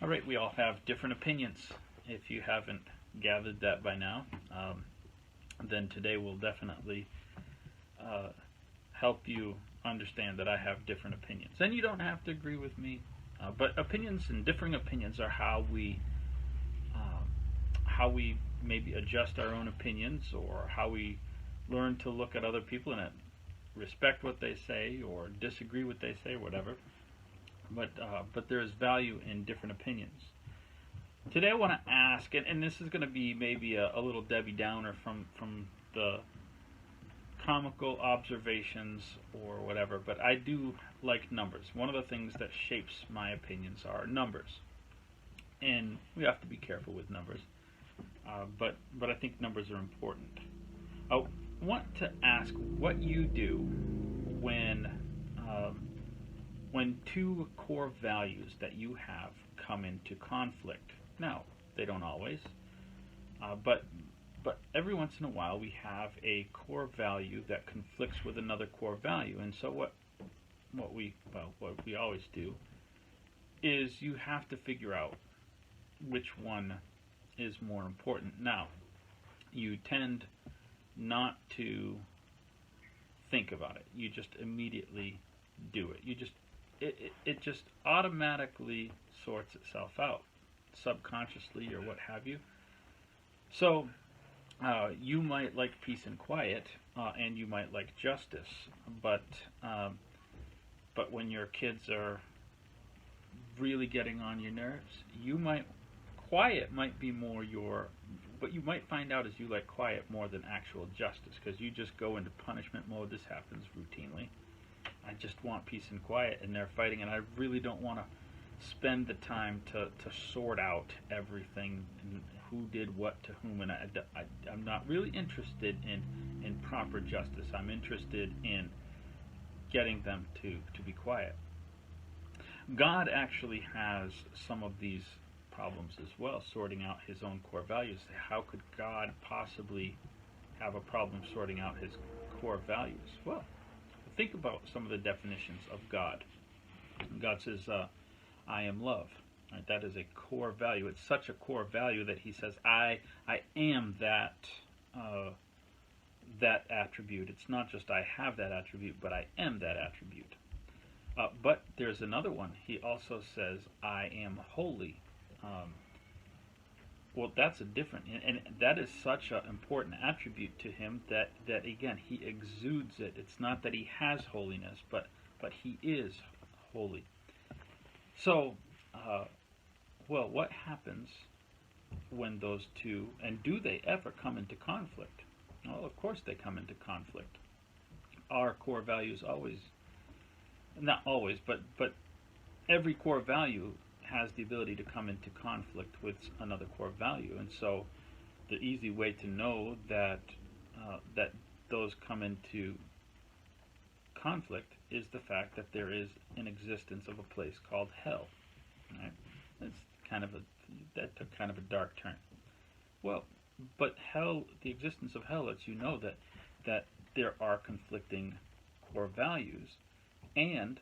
All right, we all have different opinions. If you haven't gathered that by now, then today will definitely uh, help you understand that I have different opinions. And you don't have to agree with me, but opinions and differing opinions are um, how we maybe adjust our own opinions, or how we learn to look at other people and respect what they say or disagree with what they say, whatever. But there is value in different opinions. Today I want to ask, and this is going to be maybe a little Debbie Downer from the comical observations or whatever, but I do like numbers. One of the things that shapes my opinions are numbers, and we have to be careful with numbers. But I think numbers are important. I want to ask what you do when um, when two core values that you have come into conflict. Now, they don't always, but every once in a while we have a core value that conflicts with another core value. And so what we always do is you have to figure out which one is more important. Now, you tend not to think about it. You just immediately do it. It just automatically sorts itself out, subconsciously or what have you. So you might like peace and quiet, and you might like justice, but um, but when your kids are really getting on your nerves, you might quiet might be more your. What you might find out is you like quiet more than actual justice, because you just go into punishment mode. This happens routinely. I just want peace and quiet, and they're fighting, and I really don't want to spend the time to sort out everything and who did what to whom, and I'm not really interested in proper justice. I'm interested in getting them to be quiet. God actually has some of these problems as well, sorting out his own core values. How could God possibly have a problem sorting out his core values? Well, think about some of the definitions of God. God says, I am love. Right? That is a core value. It's such a core value that he says, I am that attribute. It's not just I have that attribute, but I am that attribute. But there's another one. He also says, I am holy. Um, well, that's a different, and that is such an important attribute to him that again he exudes it. It's not that he has holiness, but he is holy. So, uh, well, what happens when those two, and do they ever come into conflict? Well, of course they come into conflict. Our core values always, not always, but every core value has the ability to come into conflict with another core value, and so the easy way to know that those come into conflict is the fact that there is an existence of a place called hell. Right? That's kind of a that took kind of a dark turn. Well, but hell, the existence of hell lets you know that there are conflicting core values, and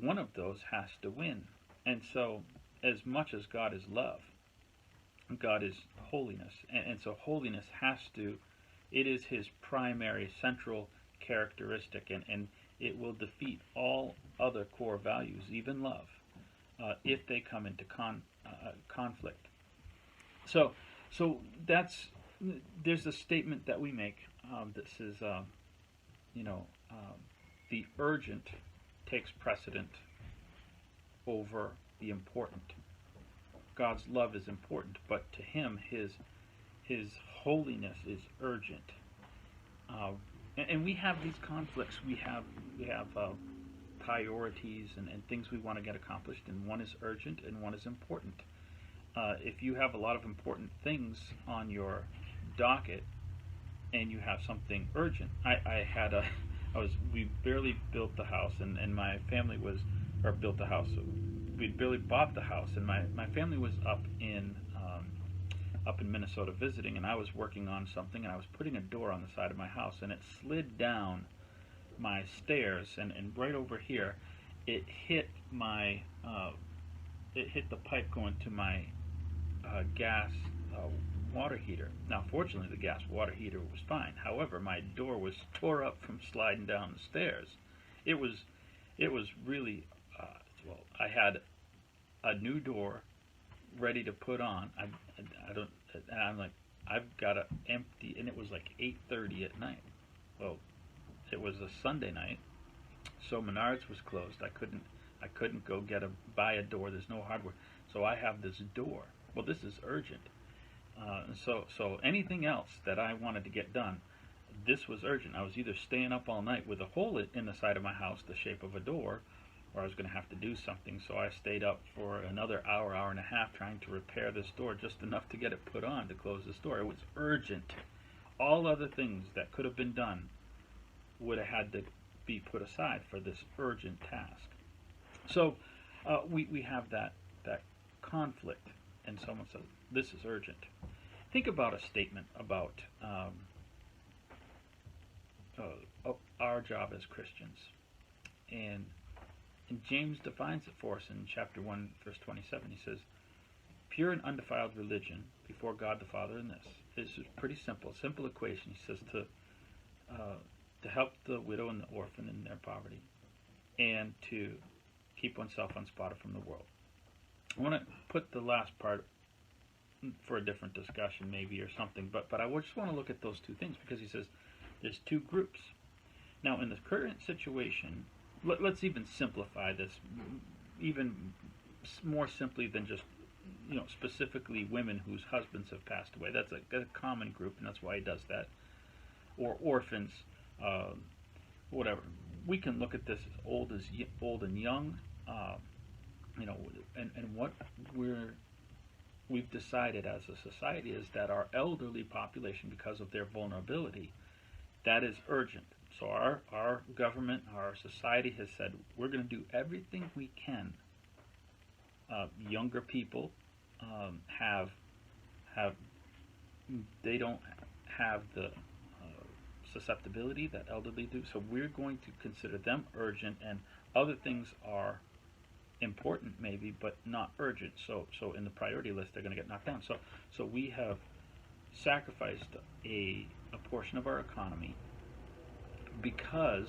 one of those has to win. And so, as much as God is love, God is holiness, and so holiness has to. It is His primary, central characteristic, and it will defeat all other core values, even love, if they come into conflict. So, so that's there's a statement that we make that says, you know, the urgent takes precedent over the important. God's love is important, but to Him, His holiness is urgent. Uh, and we have these conflicts. We have priorities and things we want to get accomplished, and one is urgent and one is important. If you have a lot of important things on your docket and you have something urgent, I had a I was we barely built the house, and my family was or built the house. We'd barely bought the house, and my family was up in Minnesota visiting, and I was working on something, and I was putting a door on the side of my house, and it slid down my stairs, and right over here, it hit my it hit the pipe going to my gas water heater. Now, fortunately, the gas water heater was fine. However, my door was tore up from sliding down the stairs. It was really well. I had a new door ready to put on. I don't. And I'm like, I've got to empty, and it was like 8:30 at night. Well, it was a Sunday night, so Menards was closed. I couldn't go buy a door. There's no hardware. So I have this door. Well, this is urgent. So anything else that I wanted to get done, this was urgent. I was either staying up all night with a hole in the side of my house, the shape of a door, or I was going to have to do something. So I stayed up for another hour, hour and a half trying to repair this door, just enough to get it put on to close this door. It was urgent. All other things that could have been done would have had to be put aside for this urgent task. So we have that conflict, and someone says, this is urgent. Think about a statement about our job as Christians. And James defines it for us in chapter 1, verse 27. He says, pure and undefiled religion before God the Father in this. It's pretty simple equation. He says to help the widow and the orphan in their poverty, and to keep oneself unspotted from the world. I want to put the last part for a different discussion maybe or something, but I just want to look at those two things, because he says there's two groups. Now, in the current situation, let's even simplify this, even more simply than just, specifically women whose husbands have passed away. That's a common group, and that's why he does that. Or orphans, whatever. We can look at this as old and young, and what we've decided as a society is that our elderly population, because of their vulnerability, that is urgent. So our government, our society has said we're going to do everything we can. Younger people they don't have the susceptibility that elderly do, so we're going to consider them urgent, and other things are important maybe, but not urgent. So in the priority list, they're going to get knocked down. So we have sacrificed a portion of our economy because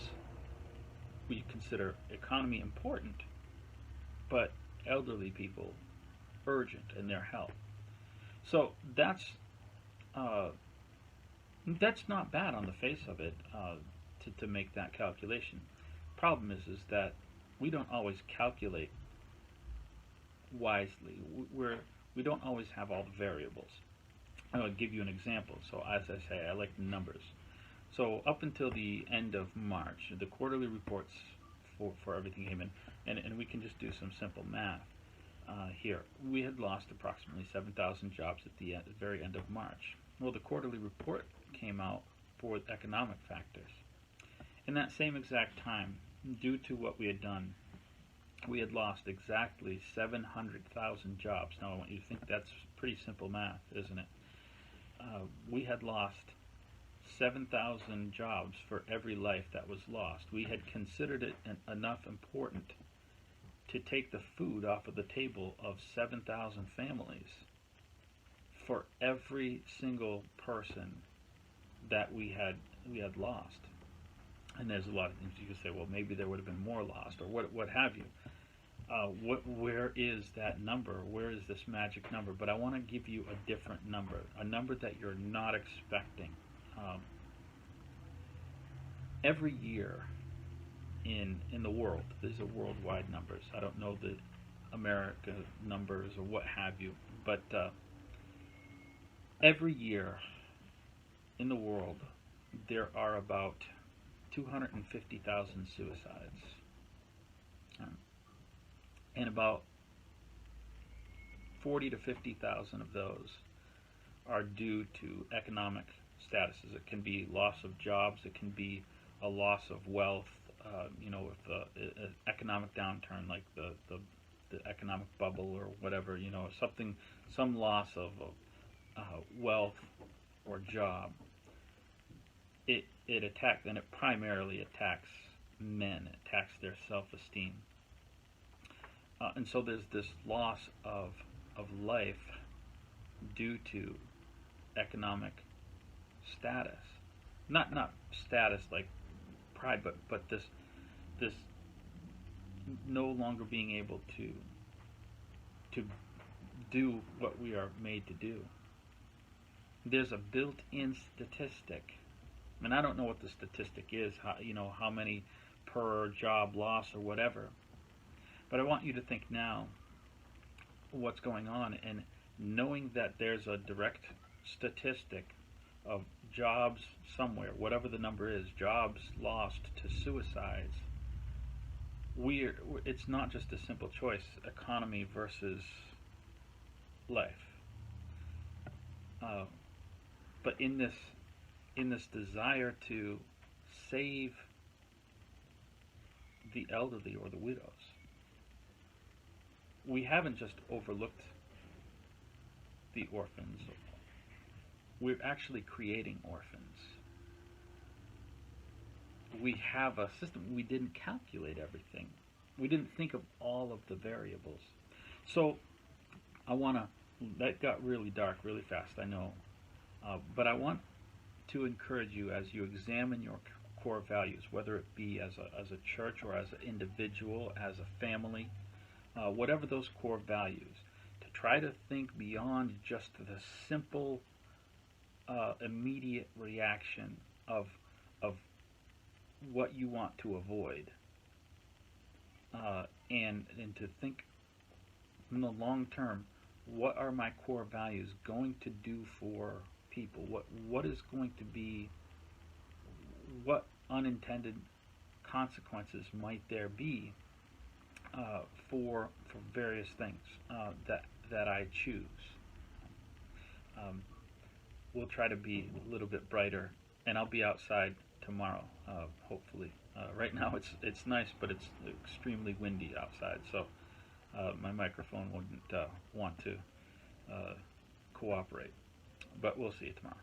we consider economy important, but elderly people urgent in their health. So that's not bad on the face of it, to make that calculation. Problem is that we don't always calculate wisely. We don't always have all the variables. I'll give you an example. So as I say, I like the numbers. So up until the end of March, the quarterly reports for everything came in, and we can just do some simple math here. We had lost approximately 7,000 jobs at the very end of March. Well, the quarterly report came out for economic factors. In that same exact time, due to what we had done, we had lost exactly 700,000 jobs. Now, I want you to think that's pretty simple math, isn't it? We had lost 7,000 jobs for every life that was lost. We had considered it enough important to take the food off of the table of 7,000 families for every single person that we had lost. And there's a lot of things you could say, well, maybe there would have been more lost, or what have you. Where is that number? Where is this magic number? But I want to give you a different number, a number that you're not expecting. Every year in the world, these are worldwide numbers. I don't know the America numbers or what have you, but every year in the world there are about 250,000 suicides. And about 40 to 50,000 of those are due to economic statuses. It can be loss of jobs, it can be a loss of wealth, with an economic downturn like the economic bubble or whatever, some loss of wealth or job. It attacks, and it primarily attacks men. It attacks their self-esteem. And so there's this loss of life due to economic status, not status like pride, but this no longer being able to do what we are made to do. There's a built-in statistic, and I don't know what the statistic is, how many per job loss or whatever, but I want you to think now what's going on, and knowing that there's a direct statistic of jobs somewhere, whatever the number is, jobs lost to suicides. It's not just a simple choice, economy versus life. But in this desire to save the elderly or the widows, we haven't just overlooked the orphans. We're actually creating orphans. We have a system. We didn't calculate everything. We didn't think of all of the variables. So that got really dark really fast, I know. But I want to encourage you as you examine your core values, whether it be as a church or as an individual, as a family, whatever those core values, to try to think beyond just the simple, immediate reaction of what you want to avoid, and to think in the long term, what are my core values going to do for people? What is going to be, what unintended consequences might there be for various things that I choose? We'll try to be a little bit brighter, and I'll be outside tomorrow, hopefully. Right now it's nice, but it's extremely windy outside, so my microphone wouldn't want to cooperate. But we'll see you tomorrow.